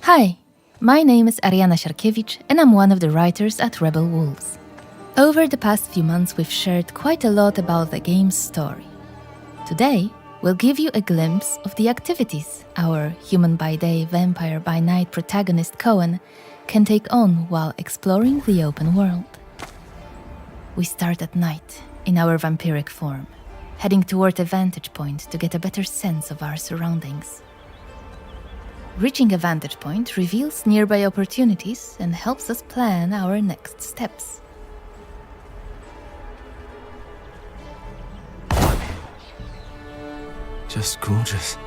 Hi, my name is Ariana Siarkiewicz and I'm one of the writers at Rebel Wolves. Over the past few months we've shared quite a lot about the game's story. Today, we'll give you a glimpse of the activities our human by day, vampire by night protagonist Coen can take on while exploring the open world. We start at night, in our vampiric form, heading toward a vantage point to get a better sense of our surroundings. Reaching a vantage point reveals nearby opportunities and helps us plan our next steps. Just gorgeous.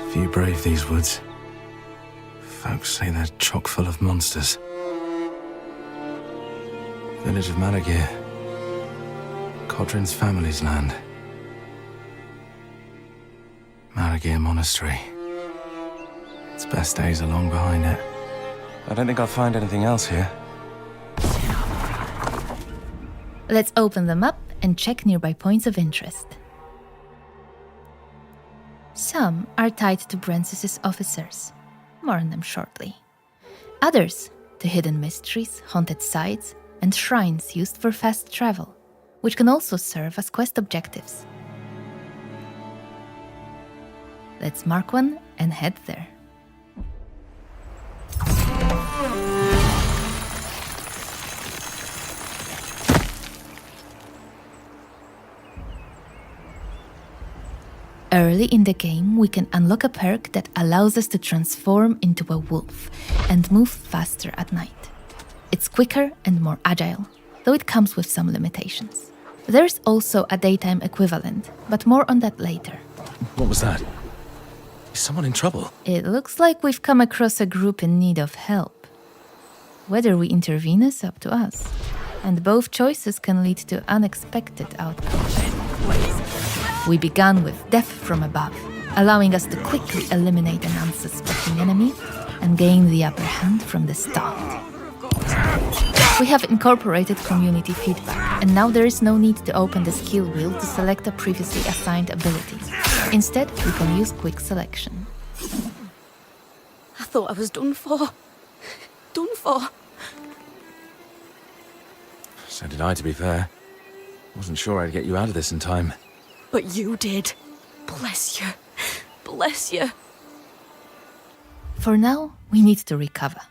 If you brave these woods, folks say they're chock full of monsters. Village of Malagir. Codrin's family's land. Malagir Monastery. Its best days are long behind it. I don't think I'll find anything else here. Let's open them up and check nearby points of interest. Some are tied to Brensis's officers. More on them shortly. Others to hidden mysteries, haunted sites, and shrines used for fast travel, which can also serve as quest objectives. Let's mark one and head there. Early in the game, we can unlock a perk that allows us to transform into a wolf and move faster at night. It's quicker and more agile, though it comes with some limitations. There's also a daytime equivalent, but more on that later. What was that? Is someone in trouble? It looks like we've come across a group in need of help. Whether we intervene is up to us, and both choices can lead to unexpected outcomes. We began with death from above, allowing us to quickly eliminate an unsuspecting enemy and gain the upper hand from the start. We have incorporated community feedback, and now there is no need to open the skill wheel to select a previously assigned ability. Instead, we can use quick selection. I thought I was done for. Done for. So did I, to be fair. Wasn't sure I'd get you out of this in time. But you did. Bless you. Bless you. For now, we need to recover.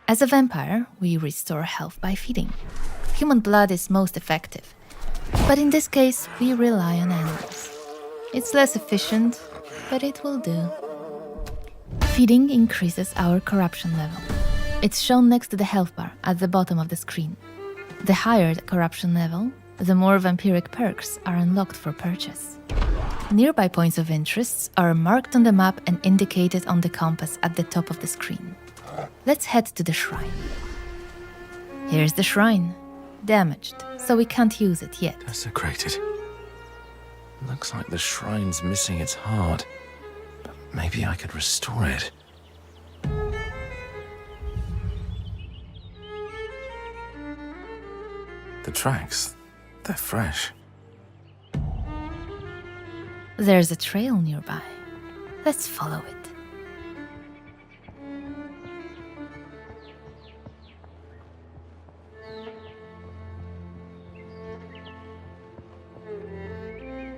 As a vampire, we restore health by feeding. Human blood is most effective, but in this case, we rely on animals. It's less efficient, but it will do. Feeding increases our corruption level. It's shown next to the health bar at the bottom of the screen. The higher the corruption level, the more vampiric perks are unlocked for purchase. Nearby points of interest are marked on the map and indicated on the compass at the top of the screen. Let's head to the shrine. Here's the shrine. Damaged, so we can't use it yet. Desecrated. Looks like the shrine's missing its heart. But maybe I could restore it. The tracks, they're fresh. There's a trail nearby. Let's follow it.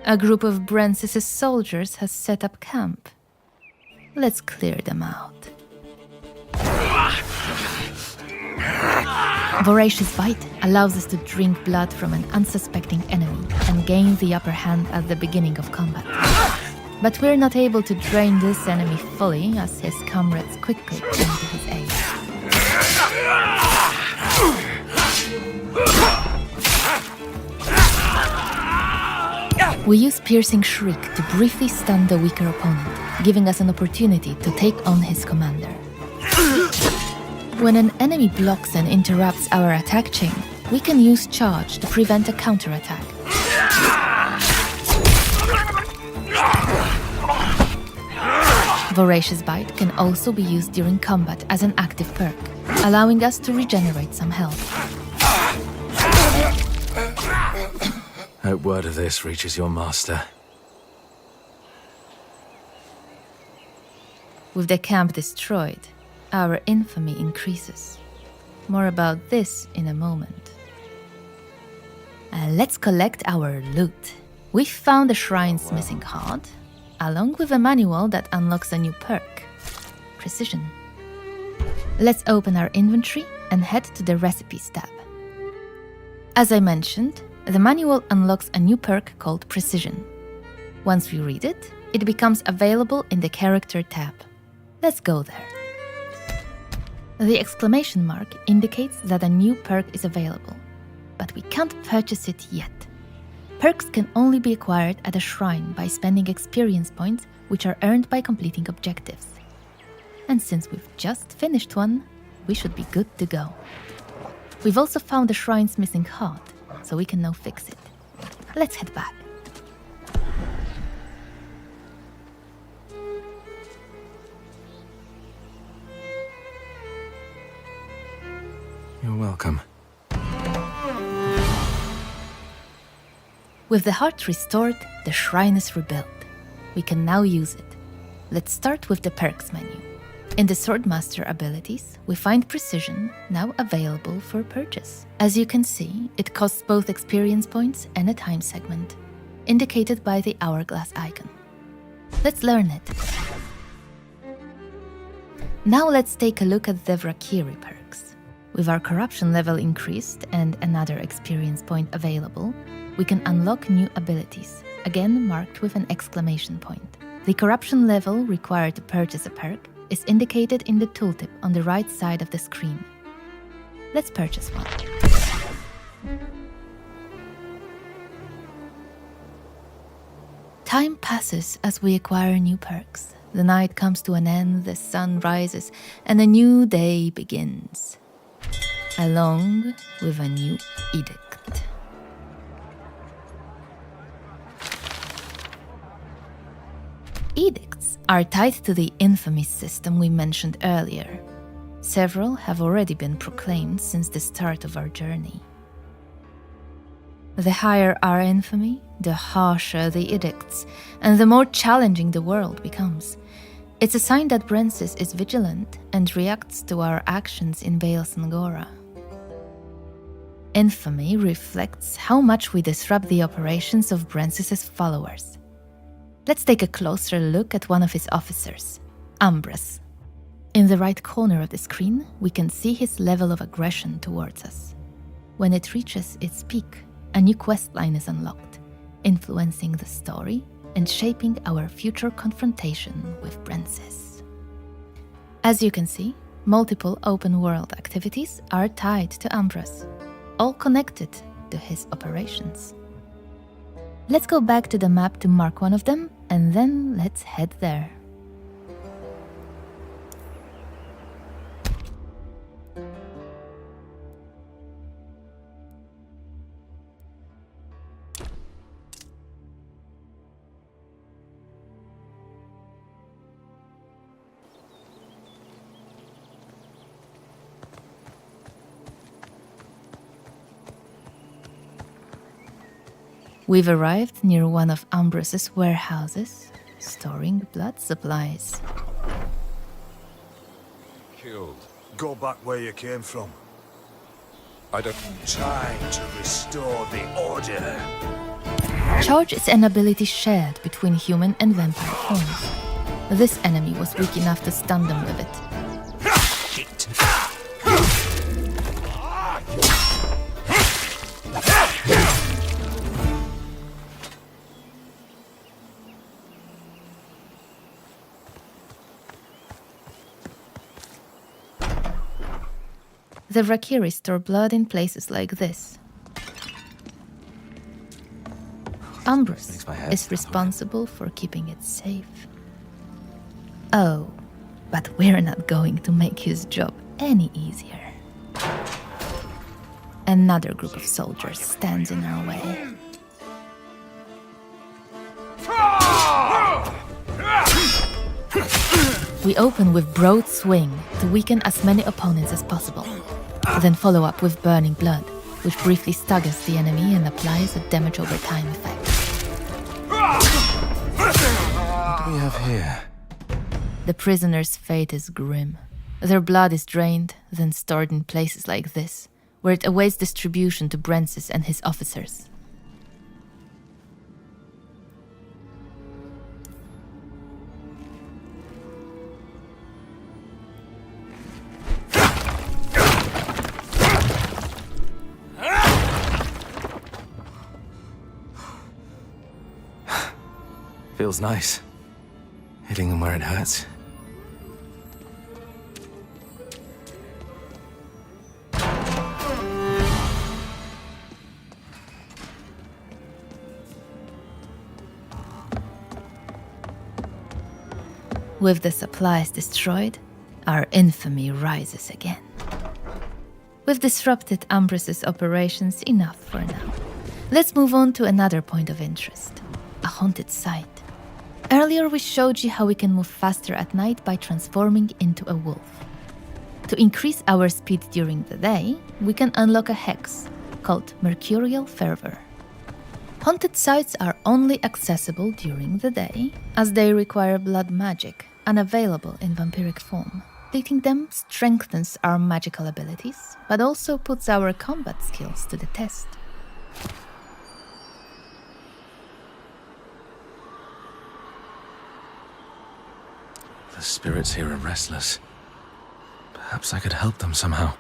A group of Brensis's soldiers has set up camp. Let's clear them out. Voracious Bite allows us to drink blood from an unsuspecting enemy and gain the upper hand at the beginning of combat. But we're not able to drain this enemy fully as his comrades quickly come to his aid. We use Piercing Shriek to briefly stun the weaker opponent, giving us an opportunity to take on his commander. When an enemy blocks and interrupts our attack chain, we can use Charge to prevent a counterattack. Voracious Bite can also be used during combat as an active perk, allowing us to regenerate some health. Hope word of this reaches your master. With the camp destroyed, our infamy increases. More about this in a moment. Let's collect our loot. We found the shrine's missing heart, along with a manual that unlocks a new perk, Precision. Let's open our inventory and head to the Recipes tab. As I mentioned, the manual unlocks a new perk called Precision. Once we read it, it becomes available in the Character tab. Let's go there. The exclamation mark indicates that a new perk is available, but we can't purchase it yet. Perks can only be acquired at a shrine by spending experience points, which are earned by completing objectives. And since we've just finished one, we should be good to go. We've also found the shrine's missing heart, so we can now fix it. Let's head back. You're welcome. With the heart restored, the shrine is rebuilt. We can now use it. Let's start with the perks menu. In the Swordmaster abilities, we find Precision, now available for purchase. As you can see, it costs both experience points and a time segment, indicated by the hourglass icon. Let's learn it. Now let's take a look at the Vrakiri perks. With our corruption level increased and another experience point available, we can unlock new abilities, again marked with an exclamation point. The corruption level required to purchase a perk is indicated in the tooltip on the right side of the screen. Let's purchase one. Time passes as we acquire new perks. The night comes to an end, the sun rises, and a new day begins, along with a new edict. Edicts are tied to the infamy system we mentioned earlier. Several have already been proclaimed since the start of our journey. The higher our infamy, the harsher the edicts, and the more challenging the world becomes. It's a sign that Brensis is vigilant and reacts to our actions in Baal Sangora. Infamy reflects how much we disrupt the operations of Brensis' followers. Let's take a closer look at one of his officers, Ambrose. In the right corner of the screen, we can see his level of aggression towards us. When it reaches its peak, a new questline is unlocked, influencing the story and shaping our future confrontation with Brensis. As you can see, multiple open-world activities are tied to Ambrose, all connected to his operations. Let's go back to the map to mark one of them, and then let's head there. We've arrived near one of Ambrose's warehouses, storing blood supplies. Killed. Go back where you came from. I don't... Time to restore the order. Charge is an ability shared between human and vampire forms. This enemy was weak enough to stun them with it. The Vrakiri store blood in places like this. Ambrose is responsible for keeping it safe. Oh, but we're not going to make his job any easier. Another group of soldiers stands in our way. We open with Broad Swing to weaken as many opponents as possible. Then follow up with Burning Blood, which briefly staggers the enemy and applies a damage over time effect. What do we have here? The prisoners' fate is grim. Their blood is drained, then stored in places like this, where it awaits distribution to Brensis and his officers. Feels nice. Hitting them where it hurts. With the supplies destroyed, our infamy rises again. We've disrupted Umbrus's operations enough for now. Let's move on to another point of interest, a haunted site. Earlier we showed you how we can move faster at night by transforming into a wolf. To increase our speed during the day, we can unlock a hex called Mercurial Fervor. Haunted sites are only accessible during the day, as they require blood magic, unavailable in vampiric form. Defeating them strengthens our magical abilities, but also puts our combat skills to the test. The spirits here are restless. Perhaps I could help them somehow.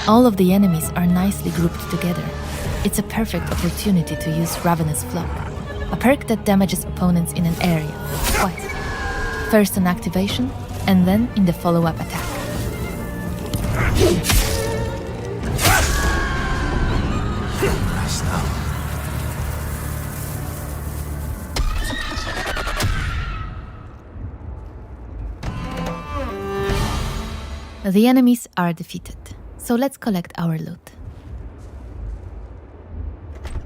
All of the enemies are nicely grouped together. It's a perfect opportunity to use Ravenous Flock, a perk that damages opponents in an area twice. First on activation, and then in the follow-up attack. Rest up. The enemies are defeated, so let's collect our loot.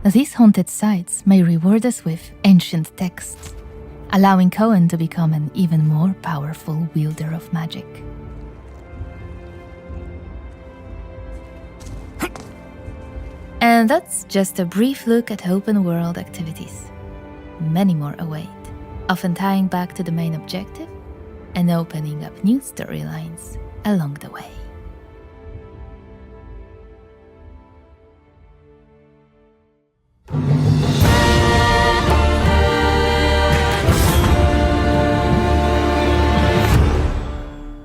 These haunted sites may reward us with ancient texts, allowing Coen to become an even more powerful wielder of magic. And that's just a brief look at open world activities. Many more await, often tying back to the main objective and opening up new storylines along the way.